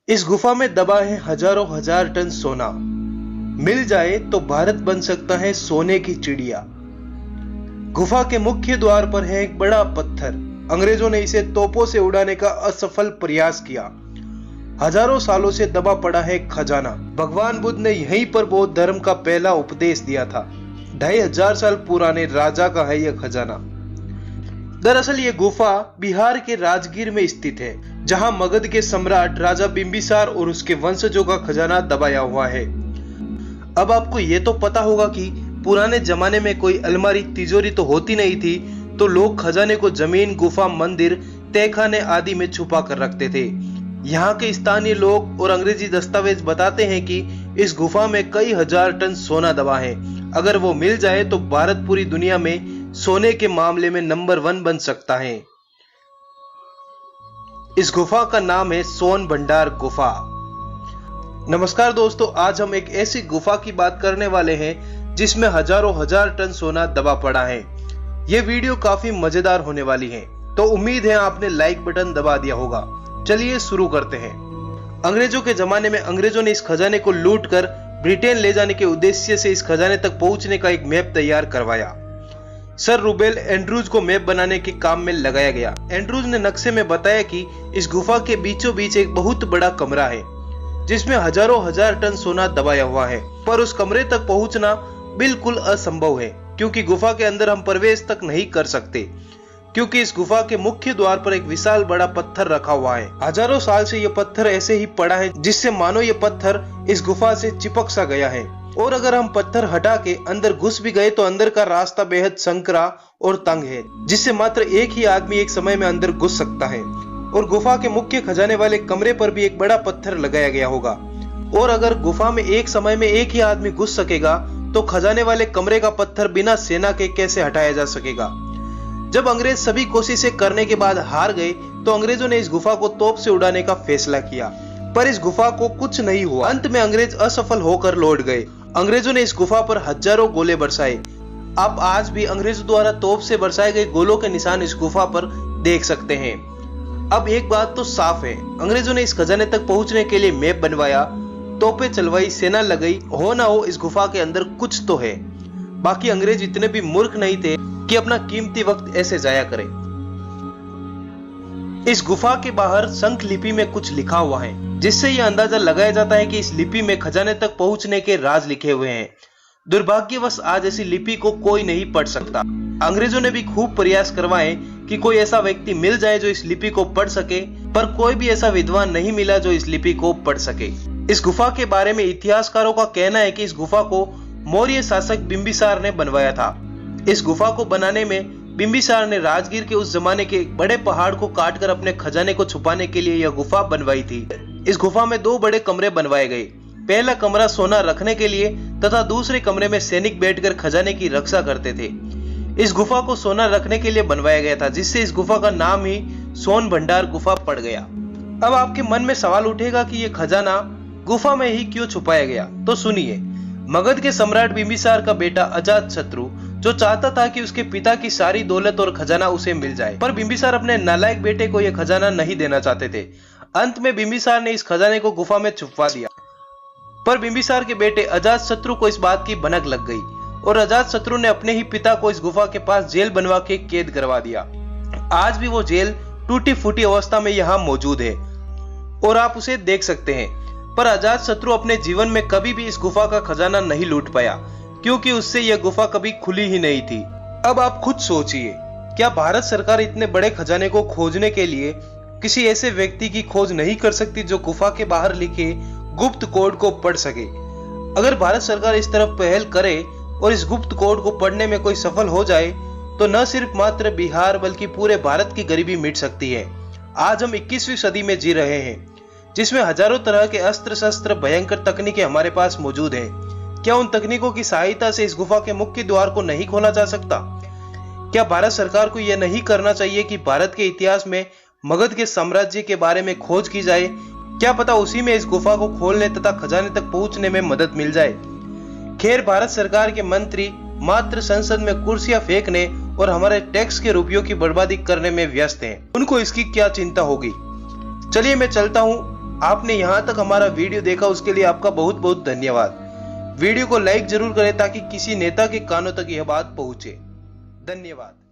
इस गुफा में दबा है हजारों हजार टन सोना। मिल जाए तो भारत बन सकता है सोने की चिड़िया। गुफा के मुख्य द्वार पर है एक बड़ा पत्थर। अंग्रेजों ने इसे तोपों से उड़ाने का असफल प्रयास किया। हजारों सालों से दबा पड़ा है खजाना। भगवान बुद्ध ने यहीं पर बौद्ध धर्म का पहला उपदेश दिया था। 2500 साल पुराने राजा का है यह खजाना। दरअसल ये गुफा बिहार के राजगीर में स्थित है, जहां मगध के सम्राट राजा बिंबिसार और उसके वंशजों का खजाना दबाया हुआ है। अब आपको ये तो पता होगा कि पुराने जमाने में कोई अलमारी तिजोरी तो होती नहीं थी, तो लोग खजाने को जमीन, गुफा, मंदिर, तहखाने आदि में छुपा कर रखते थे। यहाँ के स्थानीय लोग और अंग्रेजी दस्तावेज बताते हैं कि इस गुफा में कई हजार टन सोना दबा है। अगर वो मिल जाए तो भारत पूरी दुनिया में सोने के मामले में नंबर 1 बन सकता है। इस गुफा का नाम है सोन भंडार गुफा। नमस्कार दोस्तों, आज हम एक ऐसी गुफा की बात करने वाले हैं जिसमें हजारों हजार टन सोना दबा पड़ा है। यह वीडियो काफी मजेदार होने वाली है, तो उम्मीद है आपने लाइक बटन दबा दिया होगा। चलिए शुरू करते हैं। अंग्रेजों के जमाने में अंग्रेजों ने इस खजाने को लूटकर ब्रिटेन ले जाने के उद्देश्य से इस खजाने तक पहुंचने का एक मैप तैयार करवाया। सर रूबेल एंड्रूज को मैप बनाने के काम में लगाया गया। एंड्रूज ने नक्शे में बताया कि इस गुफा के बीचों बीच एक बहुत बड़ा कमरा है जिसमें हजारों हजार टन सोना दबाया हुआ है, पर उस कमरे तक पहुंचना बिल्कुल असंभव है क्योंकि गुफा के अंदर हम प्रवेश तक नहीं कर सकते, क्योंकि इस गुफा के मुख्य द्वार पर एक विशाल बड़ा पत्थर रखा हुआ है। हजारों साल से यह पत्थर ऐसे ही पड़ा है, जिससे मानो यह पत्थर इस गुफा से चिपक सा गया है। और अगर हम पत्थर हटा के अंदर घुस भी गए तो अंदर का रास्ता बेहद संकरा और तंग है, जिससे मात्र एक ही आदमी एक समय में अंदर घुस सकता है। और गुफा के मुख्य खजाने वाले कमरे पर भी एक बड़ा पत्थर लगाया गया होगा। और अगर गुफा में एक समय में एक ही आदमी घुस सकेगा तो खजाने वाले कमरे का पत्थर बिना सेना के कैसे हटाया जा सकेगा। जब अंग्रेज सभी कोशिशें करने के बाद हार गए तो अंग्रेजों ने इस गुफा को तोप से उड़ाने का फैसला किया, पर इस गुफा को कुछ नहीं हुआ। अंत में अंग्रेज असफल होकर लौट गए। अंग्रेजों ने इस गुफा पर हजारों गोले बरसाए। आप आज भी अंग्रेजों द्वारा तोप से बरसाए गए गोलों के निशान इस गुफा पर देख सकते हैं। अब एक बात तो साफ है, अंग्रेजों ने इस खजाने तक पहुंचने के लिए मैप बनवाया, तोपें चलवाई, सेना लगाई, हो ना हो इस गुफा के अंदर कुछ तो है। बाकी अंग्रेज इतने भी मूर्ख नहीं थे कि अपना कीमती वक्त ऐसे जाया करें। इस गुफा के बाहर शंख लिपि में कुछ लिखा हुआ है, जिससे यह अंदाजा लगाया जाता है कि इस लिपि में खजाने तक पहुंचने के राज लिखे हुए हैं। दुर्भाग्यवश आज ऐसी लिपि को कोई नहीं पढ़ सकता। अंग्रेजों ने भी खूब प्रयास करवाए कि कोई ऐसा व्यक्ति मिल जाए जो इस लिपि को पढ़ सके, पर कोई भी ऐसा विद्वान नहीं मिला जो इस लिपि को पढ़ सके। इस गुफा के बारे में इतिहासकारों का कहना है कि इस गुफा को मौर्य शासक बिंबिसार ने बनवाया था। इस गुफा को बनाने में बिंबिसार ने राजगीर के उस जमाने के बड़े पहाड़ को काटकर अपने खजाने को छुपाने के लिए यह गुफा बनवाई थी। इस गुफा में 2 बड़े कमरे बनवाए गए। पहला कमरा सोना रखने के लिए तथा दूसरे कमरे में सैनिक बैठकर खजाने की रक्षा करते थे। इस गुफा को सोना रखने के लिए बनवाया गया था, जिससे इस गुफा का नाम ही सोन भंडार गुफा पड़ गया। अब आपके मन में सवाल उठेगा कि यह खजाना गुफा में ही क्यों छुपाया गया, तो सुनिए। मगध के सम्राट बिंबिसार का बेटा अजातशत्रु जो चाहता था कि उसके पिता की सारी दौलत और खजाना उसे मिल जाए, पर बिंबिसार अपने नालायक बेटे को यह खजाना नहीं देना चाहते थे। अंत में बिंबिसार ने इस खजाने को गुफा में छुपवा दिया, पर बिंबिसार के बेटे अजातशत्रु को इस बात की भनक लग गई और अजातशत्रु ने अपने ही पिता को इस गुफा के पास जेल बनवा के कैद करवा दिया। आज भी वो जेल टूटी फूटी अवस्था में यहाँ मौजूद है और आप उसे देख सकते हैं। पर अजातशत्रु अपने जीवन में कभी भी इस गुफा का खजाना नहीं लूट पाया, क्योंकि उससे यह गुफा कभी खुली ही नहीं थी। अब आप खुद सोचिए, क्या भारत सरकार इतने बड़े खजाने को खोजने के लिए किसी ऐसे व्यक्ति की खोज नहीं कर सकती जो गुफा के बाहर लिखे गुप्त कोड को पढ़ सके? अगर भारत सरकार इस तरफ पहल करे और इस गुप्त कोड को पढ़ने में कोई सफल हो जाए तो न सिर्फ मात्र बिहार बल्कि पूरे भारत की गरीबी मिट सकती है। आज हम 21वीं सदी में जी रहे हैं, जिसमें हजारों तरह के अस्त्र शस्त्र, भयंकर तकनीकें हमारे पास मौजूद हैं। क्या उन तकनीकों की सहायता से इस गुफा के मुख्य द्वार को नहीं खोला जा सकता? क्या भारत सरकार को यह नहीं करना चाहिए कि भारत के इतिहास में मगध के साम्राज्य के बारे में खोज की जाए? क्या पता उसी में इस गुफा को खोलने तथा खजाने तक पहुंचने में मदद मिल जाए। खैर, भारत सरकार के मंत्री मात्र संसद में कुर्सियां फेंकने और हमारे टैक्स के रुपयों की बर्बादी करने में व्यस्त हैं। उनको इसकी क्या चिंता होगी। चलिए मैं चलता हूँ, आपने यहाँ तक हमारा वीडियो देखा उसके लिए आपका बहुत बहुत धन्यवाद। वीडियो को लाइक जरूर करें ताकि किसी नेता के कानों तक यह बात पहुंचे। धन्यवाद।